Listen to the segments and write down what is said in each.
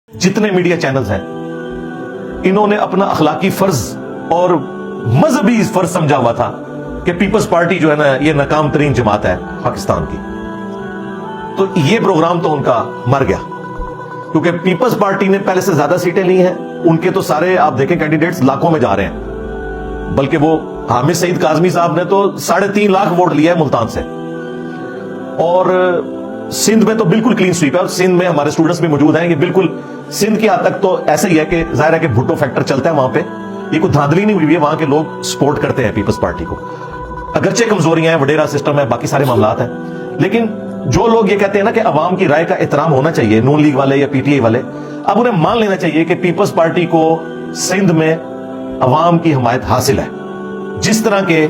जितने media channels हैं इन्होंने अपना अखलाकी फर्ज और मजहबी फर्ज समझा हुआ था कि पीपल्स पार्टी जो है ना ये नाकाम तरीन जमात है पाकिस्तान की। तो ये प्रोग्राम तो उनका मर गया क्योंकि पीपल्स पार्टी ने पहले से ज्यादा सीटें ली हैं। उनके तो सारे आप देखें कैंडिडेट्स लाखों में जा रहे हैं, बल्कि वो हामिद सईद काजमी साहब ने तो 3.5 लाख वोट लिया है मुल्तान से। और सिंध में तो बिल्कुल क्लीन स्वीप है और सिंध में हमारे स्टूडेंट्स भी मौजूद हैं। ये बिल्कुल सिंध की हद तक तो ऐसा ही है कि जाहिर है कि भुट्टो फैक्टर चलता है वहां पे। ये कोई धांधली नहीं हुई है, वहां के लोग सपोर्ट करते हैं पीपल्स पार्टी को। अगरचे कमजोरियां हैं, वडेरा सिस्टम है, बाकी सारे मामलात हैं, लेकिन जो लोग ये कहते हैं ना कि अवाम की राय का एहतराम होना चाहिए, नून लीग वाले या पीटीआई वाले, अब उन्हें मान लेना चाहिए कि पीपल्स पार्टी को सिंध में अवाम की हमायत हासिल है, जिस तरह के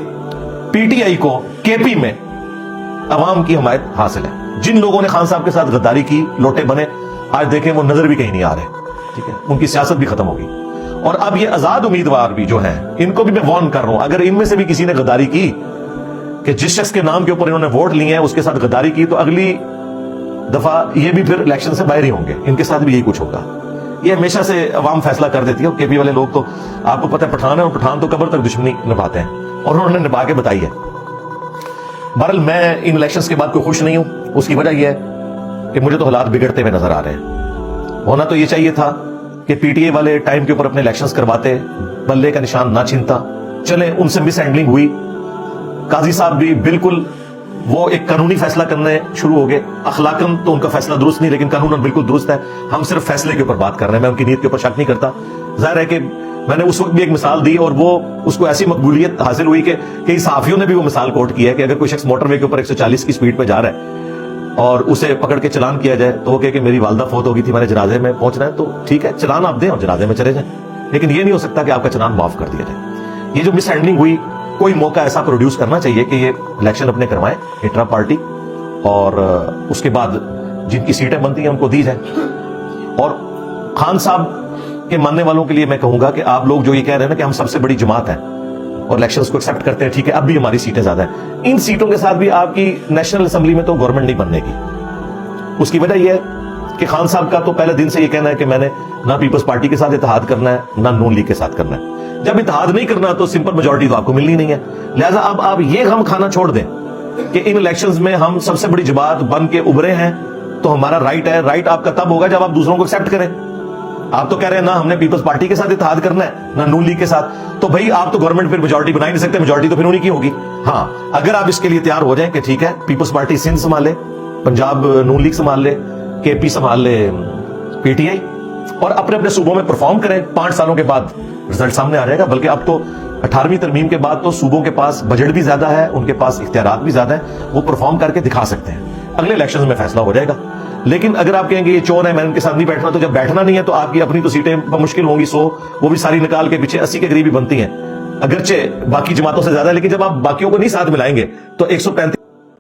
पीटीआई को केपी में अवाम की हमायत हासिल है। जिन लोगों ने खान साहब के साथ गद्दारी की, लोटे बने, आज देखें वो नजर भी कहीं नहीं आ रहे, ठीक है, उनकी सियासत भी खत्म होगी। और अब ये आजाद उम्मीदवार भी जो हैं, इनको भी मैं वार्न कर रहा हूं, अगर इनमें से भी किसी ने गद्दारी की कि जिस शख्स के नाम के ऊपर इन्होंने वोट लिए हैं उसके साथ गद्दारी की, तो अगली दफा ये भी फिर इलेक्शन से बाहर ही होंगे, इनके साथ भी यही कुछ होगा। ये हमेशा से अवाम फैसला कर देती है। और केपी वाले लोग तो आपको पता है पठान है, और पठान तो कब्र तक दुश्मनी निभाते हैं और उन्होंने निभा के बताई है। बहरहाल मैं इन इलेक्शंस के बाद कोई खुश नहीं हूं। उसकी वजह यह है कि मुझे तो हालात बिगड़ते हुए नजर आ रहे हैं। होना तो ये चाहिए था कि पीटीए वाले टाइम के ऊपर अपने इलेक्शंस करवाते, बल्ले का निशान ना छीनता। चले उनसे मिस हैंडलिंग हुई, काजी साहब भी बिल्कुल वो एक कानूनी फैसला करने शुरू हो गए। अखलाकन तो उनका फैसला दुरुस्त नहीं, लेकिन कानूनन बिल्कुल दुरुस्त है। हम सिर्फ फैसले के ऊपर बात कर रहे हैं, मैं उनकी नीयत के ऊपर शक नहीं करता। जाहिर है कि मैंने उस वक्त भी एक मिसाल दी और वो उसको ऐसी मकबूलियत हासिल हुई कि कई सहाफियों ने भी वो मिसाल कोट की है कि अगर कोई शख्स मोटरवे के ऊपर 140 की स्पीड पर जा रहा है और उसे पकड़ के चलान किया जाए तो वो कहे कि मेरी वालदा फौत हो गई थी, मैंने जनाजे में पहुंचना है, तो ठीक है चलान आप दें और जनाजे में चले जाएं, लेकिन ये नहीं हो सकता कि आपका चलान माफ कर दिया जाए। ये जो मिस हैंडलिंग हुई, कोई मौका ऐसा प्रोड्यूस करना चाहिए कि ये इलेक्शन अपने करवाएं इंट्रा पार्टी, और उसके बाद जिनकी सीटें बनती हैं उनको दी जाए। और खान साहब के मानने वालों के लिए मैं कहूंगा कि आप लोग जो ये कह रहे हैं ना कि हम सबसे बड़ी जमात हैं और इलेक्शंस को एक्सेप्ट करते हैं, ठीक है, अब भी हमारी सीटें ज्यादा हैं, इन सीटों के साथ भी आपकी नेशनल असेंबली में तो गवर्नमेंट नहीं बनने की। उसकी वजह यह है कि खान साहब का तो पहले दिन से ये कहना है कि मैंने ना पीपल्स पार्टी के साथ इत्तेहाद करना है, ना नून लीग के साथ करना है। जब इत्तेहाद नहीं करना तो सिंपल मेजोरिटी तो आपको मिलनी नहीं है। लिहाजा अब आप ये गम खाना छोड़ दें कि इन इलेक्शंस में हम सबसे बड़ी जमात बन के उभरे हैं, तो हमारा राइट है। राइट आपका तब होगा जब आप दूसरों को एक्सेप्ट करें। आप तो कह रहे हैं ना हमने पीपल्स पार्टी के साथ इत्तेहाद करना है, ना नून लीग के साथ, तो भाई आप तो गवर्नमेंट फिर मेजोरिटी बना ही नहीं सकते, मेजोरिटी तो फिर उन्हीं की होगी। हाँ, अगर आप इसके लिए तैयार हो जाएं कि ठीक है पीपल्स पार्टी सिंध संभाले, पंजाब नून लीग संभाल ले, केपी संभाल ले पीटीआई, और अपने अपने सूबों में परफॉर्म करें, 5 सालों के बाद रिजल्ट सामने आ जाएगा। बल्कि अब तो 18वीं तरमीम के बाद तो सूबों के पास बजट भी ज्यादा है, उनके पास इख्तियारात भी ज्यादा है, वो परफॉर्म करके दिखा सकते हैं। अगले इलेक्शंस में फैसला हो जाएगा। लेकिन अगर आप कहेंगे ये चोर है, मैं इनके साथ नहीं बैठना, तो जब बैठना नहीं है तो आपकी अपनी तो सीटें मुश्किल होंगी 100, वो भी सारी निकाल के पीछे 80 के करीब ही बनती हैं, अगरचे बाकी जमातों से ज्यादा। लेकिन जब आप बाकियों को नहीं साथ मिलाएंगे तो 135